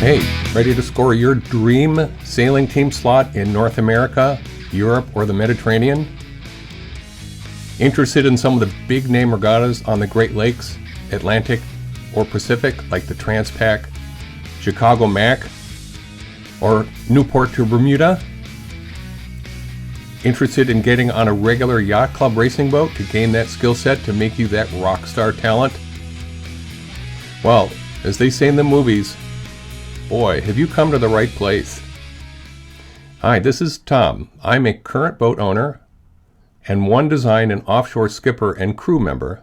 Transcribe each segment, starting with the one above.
Hey, ready to score your dream sailing team slot in North America, Europe, or the Mediterranean? Interested in some of the big name regattas on the Great Lakes, Atlantic, or Pacific, like the Transpac, Chicago Mac, or Newport to Bermuda? Interested in getting on a regular yacht club racing boat to gain that skill set to make you that rock star talent? Well, as they say in the movies, boy, have you come to the right place. Hi, this is Tom. I'm a current boat owner and One Design and offshore skipper and crew member.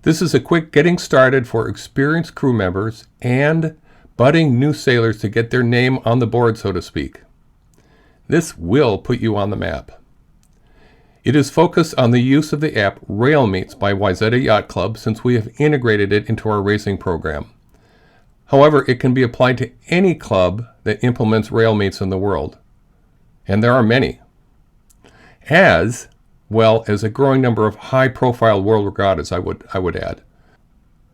This is a quick getting started for experienced crew members and budding new sailors to get their name on the board, so to speak. This will put you on the map. It is focused on the use of the app Rail Meets by Wayzata Yacht Club, since we have integrated it into our racing program. However, it can be applied to any club that implements Rail Meets in the world, and there are many, as well as a growing number of high-profile world regattas, I would add.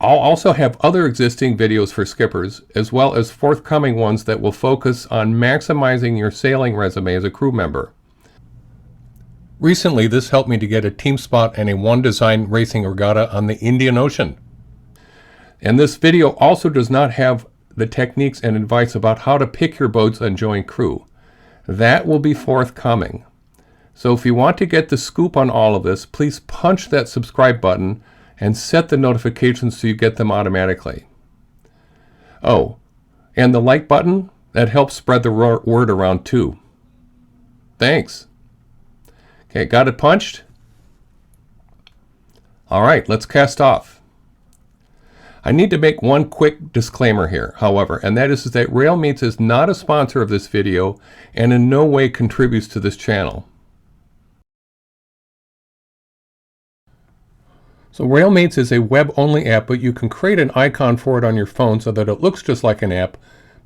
I'll also have other existing videos for skippers, as well as forthcoming ones that will focus on maximizing your sailing resume as a crew member. Recently, this helped me to get a team spot and a One Design racing regatta on the Indian Ocean. And this video also does not have the techniques and advice about how to pick your boats and join crew. That will be forthcoming. So if you want to get the scoop on all of this, please punch that subscribe button and set the notifications so you get them automatically. Oh, and the like button, that helps spread the word around too. Thanks. Okay, got it punched? All right, let's cast off. I need to make one quick disclaimer here, however, and that is that Rail Meets is not a sponsor of this video and in no way contributes to this channel. So Rail Meets is a web-only app, but you can create an icon for it on your phone so that it looks just like an app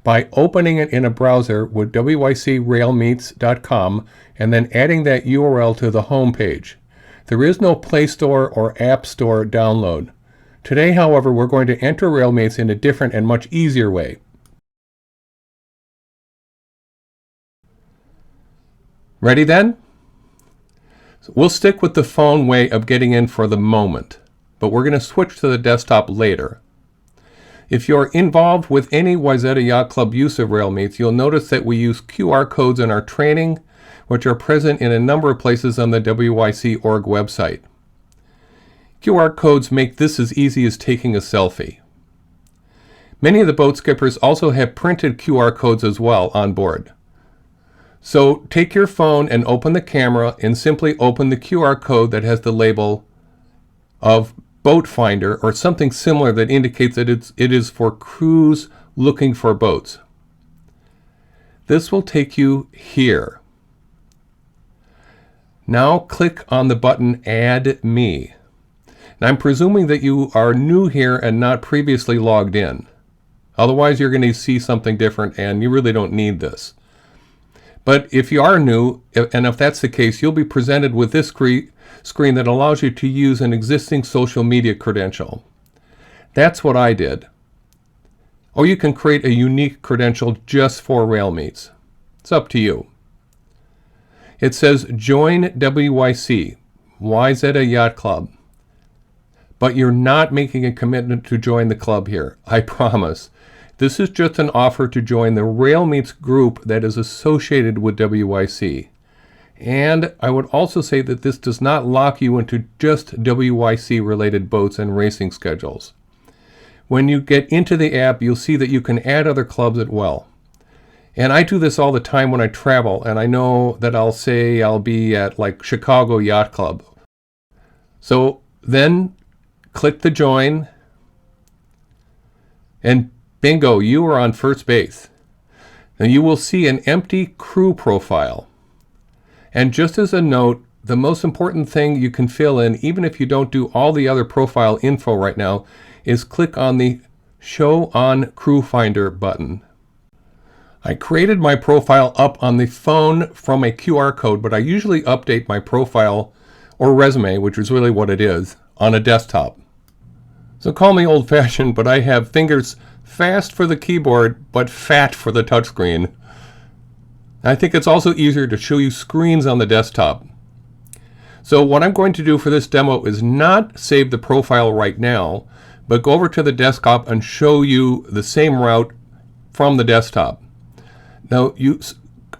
by opening it in a browser with wycrailmeets.com and then adding that URL to the home page. There is no Play Store or App Store download. Today, however, we're going to enter Rail Meets in a different and much easier way. Ready then? So we'll stick with the phone way of getting in for the moment, but we're going to switch to the desktop later. If you're involved with any Wayzata Yacht Club use of Rail Meets, you'll notice that we use QR codes in our training, which are present in a number of places on the WYC.org website. QR codes make this as easy as taking a selfie. Many of the boat skippers also have printed QR codes as well on board. So take your phone and open the camera and simply open the QR code that has the label of Boat Finder or something similar that indicates that it is for crews looking for boats. This will take you here. Now click on the button Add Me. Now, I'm presuming that you are new here and not previously logged in. Otherwise, you're going to see something different and you really don't need this. But if you are new, and if that's the case, you'll be presented with this screen that allows you to use an existing social media credential. That's what I did. Or you can create a unique credential just for Rail Meets. It's up to you. It says Join WYC, Wayzata Yacht Club. But you're not making a commitment to join the club here, I promise. This is just an offer to join the Rail Meets group that is associated with WYC. And I would also say that this does not lock you into just WYC related boats and racing schedules. When you get into the app, you'll see that you can add other clubs as well. And I do this all the time when I travel, and I know that I'll say I'll be at like Chicago Yacht Club. So then click the join, and bingo, you are on first base. Now you will see an empty crew profile. And just as a note, the most important thing you can fill in, even if you don't do all the other profile info right now, is click on the Show on Crew Finder button. I created my profile up on the phone from a QR code, but I usually update my profile or resume, which is really what it is, on a desktop. So call me old-fashioned, but I have fingers Fast for the keyboard, but fat for the touchscreen. I think it's also easier to show you screens on the desktop. So what I'm going to do for this demo is not save the profile right now, but go over to the desktop and show you the same route from the desktop. Now, you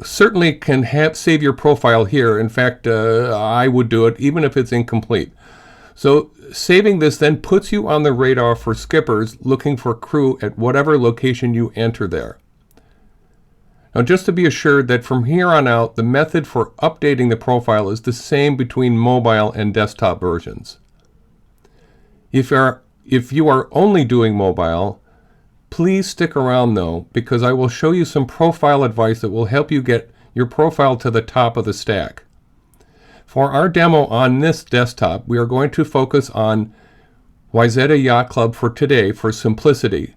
certainly can save your profile here. In fact, I would do it even if it's incomplete. So saving this then puts you on the radar for skippers looking for crew at whatever location you enter there. Now, just to be assured that from here on out, the method for updating the profile is the same between mobile and desktop versions. If you are only doing mobile, please stick around though, because I will show you some profile advice that will help you get your profile to the top of the stack. For our demo on this desktop, we are going to focus on Wayzata Yacht Club for today for simplicity.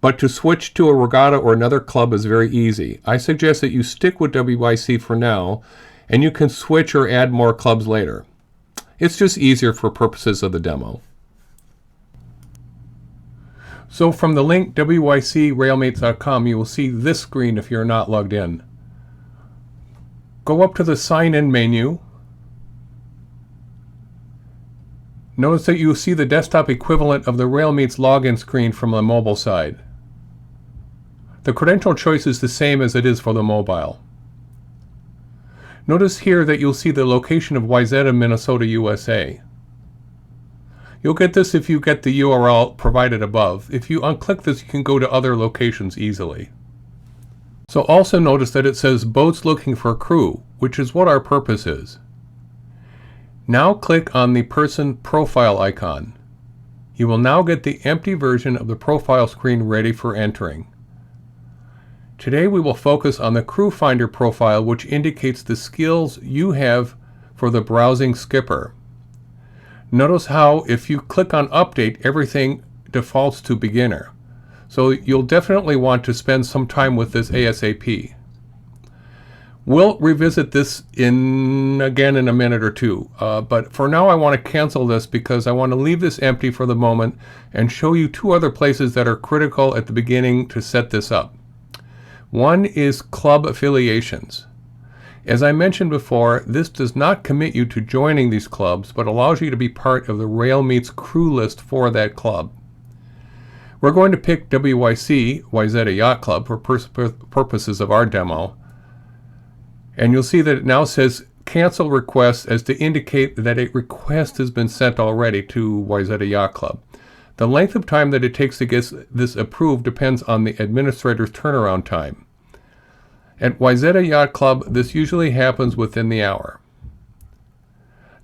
But to switch to a regatta or another club is very easy. I suggest that you stick with WYC for now, and you can switch or add more clubs later. It's just easier for purposes of the demo. So from the link wycrailmates.com, you will see this screen if you're not logged in. Go up to the Sign In menu. Notice that you see the desktop equivalent of the Railmates login screen from the mobile side. The credential choice is the same as it is for the mobile. Notice here that you'll see the location of Wayzata, Minnesota, USA. You'll get this if you get the URL provided above. If you unclick this, you can go to other locations easily. So also notice that it says boats looking for crew, which is what our purpose is. Now click on the person profile icon. You will now get the empty version of the profile screen ready for entering. Today we will focus on the Crew Finder profile, which indicates the skills you have for the browsing skipper. Notice how if you click on Update, everything defaults to beginner. So you'll definitely want to spend some time with this ASAP. We'll revisit this again in a minute or two, but for now I want to cancel this because I want to leave this empty for the moment and show you two other places that are critical at the beginning to set this up. One is club affiliations. As I mentioned before, this does not commit you to joining these clubs, but allows you to be part of the Railmates crew list for that club. We're going to pick WYC, Wayzata Yacht Club, for purposes of our demo. And you'll see that it now says cancel request as to indicate that a request has been sent already to Wayzata Yacht Club. The length of time that it takes to get this approved depends on the administrator's turnaround time. At Wayzata Yacht Club, this usually happens within the hour.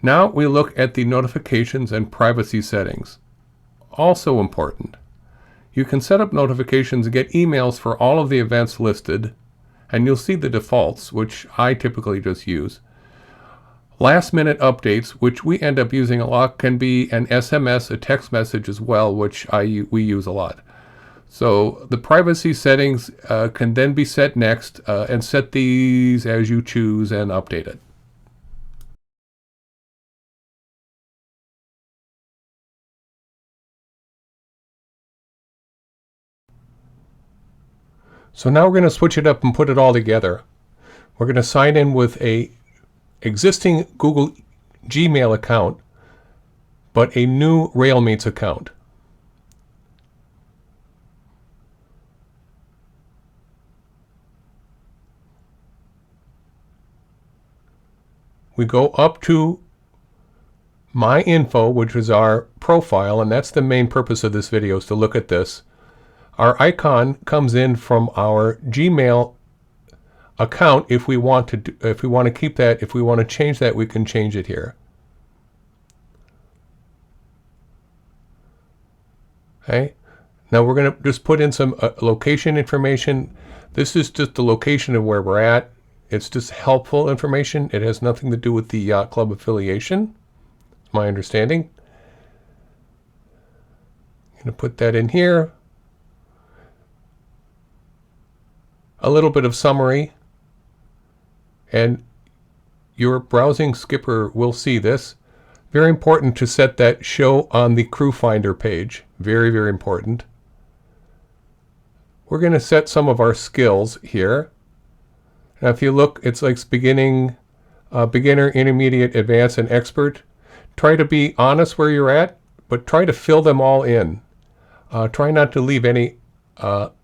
Now we look at the notifications and privacy settings. Also important. You can set up notifications and get emails for all of the events listed, and you'll see the defaults, which I typically just use. Last minute updates, which we end up using a lot, can be an SMS, a text message as well, which we use a lot. So the privacy settings can then be set next, and set these as you choose and update it. So now we're going to switch it up and put it all together. We're going to sign in with a existing Google Gmail account, but a new Railmates account. We go up to My Info, which is our profile, and that's the main purpose of this video, is to look at this. Our icon comes in from our Gmail account if we want to keep that. If we want to change that, we can change it here. Okay. Now we're going to just put in some location information. This is just the location of where we're at. It's just helpful information. It has nothing to do with the yacht club affiliation, my understanding. I'm going to put that in here. A little bit of summary, and your browsing skipper will see this. Very important to set that show on the Crew Finder page. Very, very important. we're going to set some of our skills here. Now if you look, it's like beginning, beginner, intermediate, advanced, and expert. Try to be honest where you're at, but try to fill them all in. Try not to leave any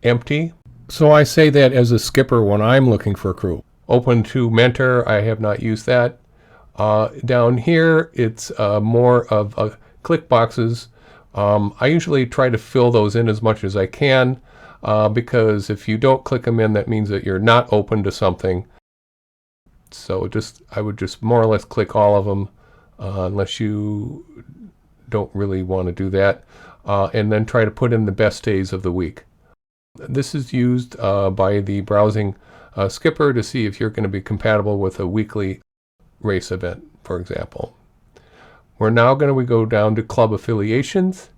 empty. So I say that as a skipper when I'm looking for a crew. Open to mentor, I have not used that. Down here, it's more of click boxes. I usually try to fill those in as much as I can, because if you don't click them in, that means that you're not open to something. So I would just more or less click all of them, unless you don't really want to do that, and then try to put in the best days of the week. This is used by the browsing skipper to see if you're going to be compatible with a weekly race event, for example. We're now going to go down to club affiliations.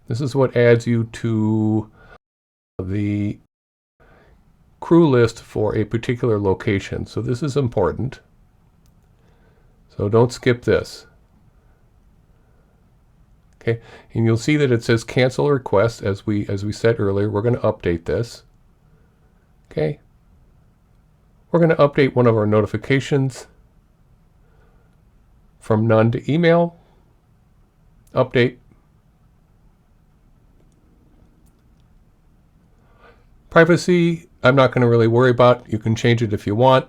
This is what adds you to the crew list for a particular location. So this is important. So don't skip this. Okay, and you'll see that it says cancel request as we said earlier. We're going to update this. Okay. We're going to update one of our notifications from none to email. Update. Privacy, I'm not going to really worry about. You can change it if you want.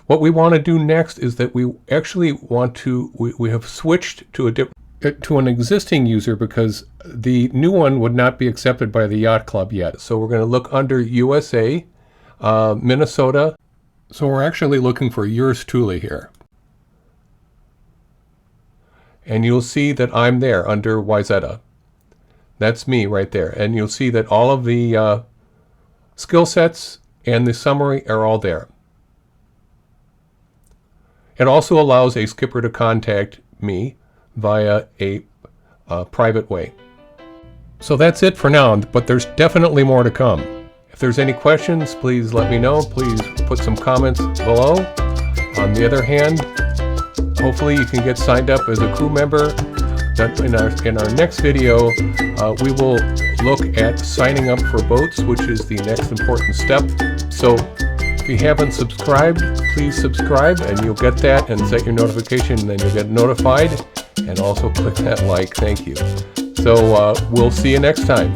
What we want to do next is that we actually want to, we have switched to an existing user because the new one would not be accepted by the yacht club yet. So we're going to look under USA, Minnesota. So we're actually looking for yours truly here. And you'll see that I'm there under Wyzetta. That's me right there. And you'll see that all of the skill sets and the summary are all there. It also allows a skipper to contact me via a private way. So that's it for now, but there's definitely more to come. If there's any questions, please let me know. Please put some comments below. On the other hand, hopefully you can get signed up as a crew member. In our next video, we will look at signing up for boats, which is the next important step. So if you haven't subscribed, please subscribe and you'll get that, and set your notification, and then you'll get notified, and also click that like. Thank you. So we'll see you next time.